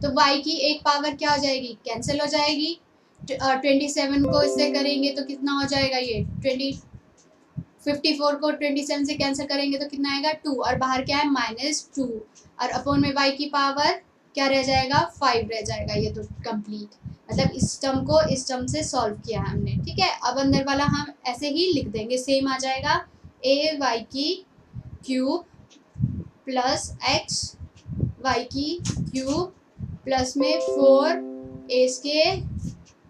तो y की एक पावर क्या हो जाएगी कैंसिल हो जाएगी। 27 को इससे करेंगे तो कितना हो जाएगा ये 54 को 27 से कैंसिल करेंगे तो कितना आएगा 2, और बाहर क्या है -2, और अपॉन में y की पावर क्या रह जाएगा 5 रह जाएगा। ये तो कंप्लीट, मतलब इस टर्म को इस टर्म से सॉल्व किया हमने। ठीक है, अब अंदर वाला हम ऐसे ही लिख देंगे, सेम आ जाएगा a y की क्यूब प्लस x y की क्यूब प्लस में 4 a square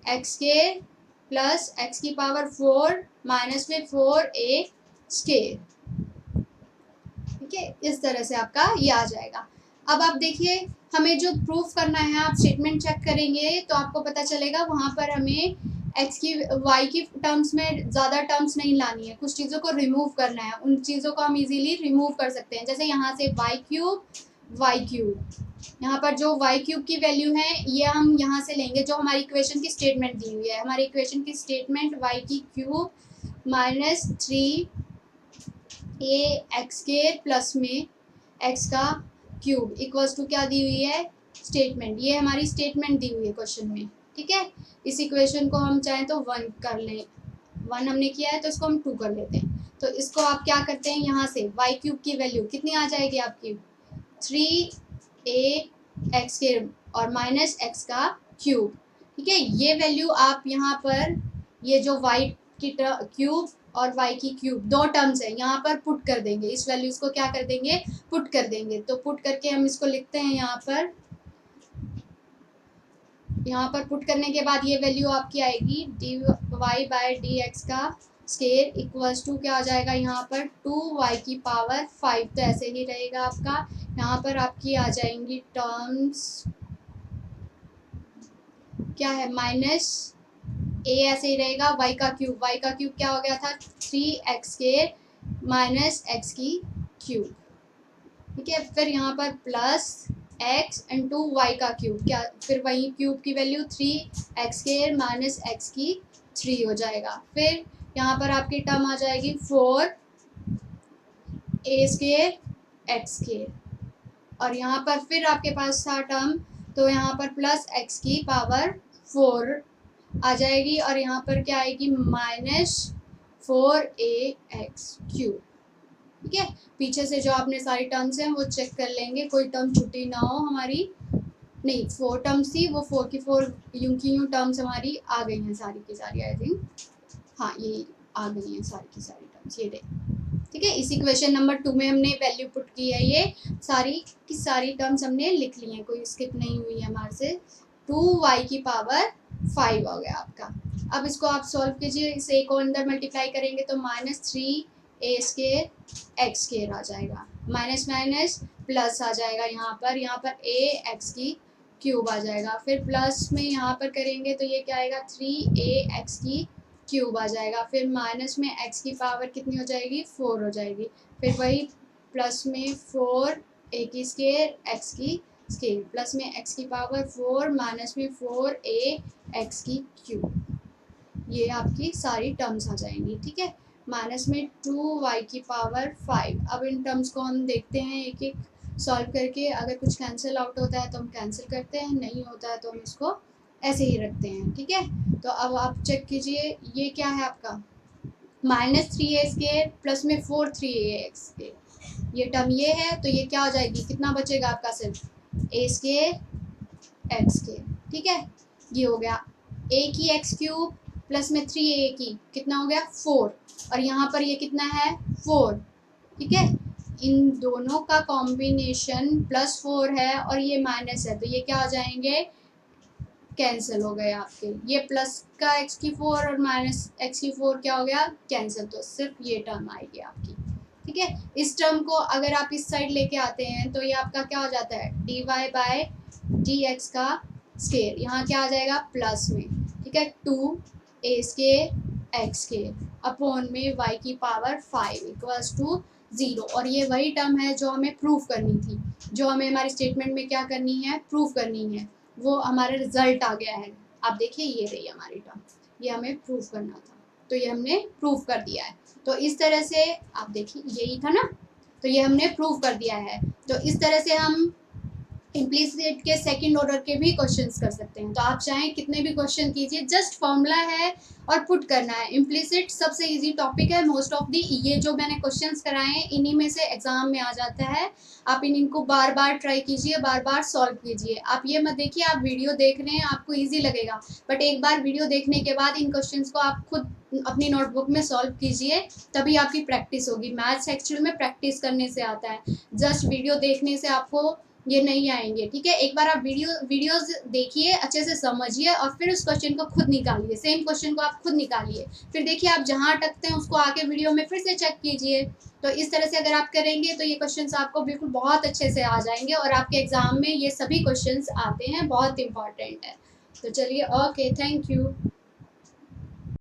x square plus x की पावर 4 माइनस में 4 ए स्केयर। ठीक है, इस तरह से आपका ये आ जाएगा। अब आप देखिए हमें जो प्रूफ करना है, आप स्टेटमेंट चेक करेंगे तो आपको पता चलेगा वहाँ पर हमें एक्स की वाई की टर्म्स में ज़्यादा टर्म्स नहीं लानी है, कुछ चीज़ों को रिमूव करना है। उन चीज़ों को हम इजीली रिमूव कर सकते हैं, जैसे यहाँ से वाई क्यूब, यहाँ पर जो वाई क्यूब की वैल्यू है ये हम यहाँ से लेंगे जो हमारी इक्वेशन की स्टेटमेंट दी हुई है। हमारी इक्वेशन की स्टेटमेंट वाई की क्यूब माइनस 3 ए एक्स स्क्वायर प्लस में एक्स का क्यूब इक्वल्स टू क्या दी हुई है स्टेटमेंट, ये हमारी स्टेटमेंट दी हुई है क्वेश्चन में। ठीक है, इस इक्वेशन को हम चाहें तो 1 कर लें, 1 हमने किया है तो इसको हम 2 कर लेते हैं। तो इसको आप क्या करते हैं, यहाँ से वाई क्यूब की वैल्यू कितनी आ जाएगी आपकी 3 ए एक्स के और माइनस एक्स का क्यूब। ठीक है, ये वैल्यू आप यहाँ पर ये जो वाई की क्यूब और y की क्यूब दो टर्म्स है यहाँ पर पुट कर देंगे, इस वैल्यूज को क्या कर देंगे पुट कर देंगे। तो पुट करके हम इसको लिखते हैं यहाँ पर पुट करने के बाद ये वैल्यू आपकी आएगी dy बाई dx का स्केयर इक्वल्स टू क्या आ जाएगा यहाँ पर 2y की पावर 5। तो ऐसे ही रहेगा आपका, यहाँ पर आपकी आ जाएंगी टर्म्स क्या है माइनस ए ऐसे ही रहेगा, y का क्यूब क्या हो गया था 3x के माइनस एक्स की क्यूब। ठीक है, फिर यहाँ पर प्लस x इंटू वाई का क्यूब, क्या फिर वही क्यूब की वैल्यू 3x के माइनस एक्स की 3 हो जाएगा। फिर यहाँ पर आपकी टर्म आ जाएगी 4 ए स्केयर एक्स के, और यहाँ पर फिर आपके पास था टर्म तो यहाँ पर प्लस x की पावर 4 आ जाएगी, और यहाँ पर क्या आएगी -4ax क्यूब। ठीक है, पीछे से जो आपने सारी टर्म्स हैं वो चेक कर लेंगे, कोई टर्म छुट्टी ना हो हमारी। नहीं 4 टर्म्स थी, वो 4 की 4 यूं की यूं टर्म्स हमारी आ गई हैं सारी की सारी, आई थिंक हाँ ये आ गई हैं सारी की सारी टर्म्स, ये देख। ठीक है, इसी क्वेश्चन नंबर 2 में हमने वैल्यू पुट की है, ये सारी की सारी टर्म्स हमने लिख ली हैं, कोई स्किप नहीं हुई है हमारे से। 2y की पावर 5 हो गया आपका। अब इसको आप सॉल्व कीजिए, इसे एक और अंदर मल्टीप्लाई करेंगे तो -3a स्केयर एक्स स्केयर आ जाएगा, माइनस माइनस प्लस आ जाएगा, यहाँ पर a x की क्यूब आ जाएगा। फिर प्लस में यहाँ पर करेंगे तो ये क्या आएगा 3a x की क्यूब आ जाएगा। फिर माइनस में x की पावर कितनी हो जाएगी 4 हो जाएगी। फिर वही प्लस में 4a की स्केयर x की स्केयर प्लस में x की पावर 4 माइनस में 4ax की क्यूब, ये आपकी सारी टर्म्स आ जाएंगी। ठीक है, माइनस में 2y की पावर 5। अब इन टर्म्स को हम देखते हैं एक एक सॉल्व करके, अगर कुछ कैंसिल आउट होता है तो हम कैंसिल करते हैं, नहीं होता है तो हम इसको ऐसे ही रखते हैं। ठीक है, तो अब आप चेक कीजिए ये क्या है आपका -3a स्केयर प्लस में 4 3ax, ये टर्म ये है तो ये क्या हो जाएगी, कितना बचेगा आपका सिर्फ a स्केयर एक्स स्केयर। ठीक है, ये हो गया ए की एक्स क्यूब प्लस में 3a की कितना हो गया 4, और यहाँ पर ये कितना है 4, ठीक है। इन दोनों का कॉम्बिनेशन +4 है और ये माइनस है, तो ये क्या हो जाएंगे, कैंसिल हो गए आपके। ये प्लस का x⁴ और माइनस x⁴ क्या हो गया कैंसिल, तो सिर्फ ये टर्म आएगी आपकी, ठीक है। इस टर्म को अगर आप इस साइड लेके आते हैं तो ये आपका क्या हो जाता है dy/dx का स्केयर, यहाँ क्या आ जाएगा प्लस में, ठीक है, 2a² अपॉन में y⁵ = 0। और ये वही टर्म है जो हमें प्रूफ करनी थी, जो हमें हमारी स्टेटमेंट में क्या करनी है, प्रूफ करनी है, वो हमारा रिजल्ट आ गया है। आप देखिए ये रही हमारी टर्म, ये हमें प्रूफ करना था, तो ये हमने प्रूफ कर दिया है। तो इस तरह से आप देखिए यही था ना, तो ये हमने प्रूफ कर दिया है। तो इस तरह से हम इम्प्लिसिट के सेकंड ऑर्डर के भी क्वेश्चंस कर सकते हैं। तो आप चाहें कितने भी क्वेश्चन कीजिए, जस्ट फॉर्मूला है और पुट करना है। इम्प्लिसिट सबसे इजी टॉपिक है, मोस्ट ऑफ दी ये जो मैंने क्वेश्चंस कराए हैं इन्हीं में से एग्जाम में आ जाता है। आप इनको बार बार ट्राई कीजिए, बार बार सॉल्व कीजिए। आप ये मत देखिए आप वीडियो देख रहे हैं आपको ईजी लगेगा, बट एक बार वीडियो देखने के बाद इन क्वेश्चन को आप खुद अपनी नोटबुक में सॉल्व कीजिए, तभी आपकी प्रैक्टिस होगी। मैथ्स एक्चुअल में प्रैक्टिस करने से आता है, जस्ट वीडियो देखने से आपको ये नहीं आएंगे, ठीक है। एक बार आप वीडियोस देखिए, अच्छे से समझिए और फिर उस क्वेश्चन को खुद निकालिए, सेम क्वेश्चन को आप खुद निकालिए, फिर देखिए आप जहाँ अटकते हैं उसको आके वीडियो में फिर से चेक कीजिए। तो इस तरह से अगर आप करेंगे तो ये क्वेश्चंस आपको बिल्कुल बहुत अच्छे से आ जाएंगे और आपके एग्जाम में ये सभी क्वेश्चंस आते हैं, बहुत इंपॉर्टेंट है। तो चलिए, ओके, थैंक यू।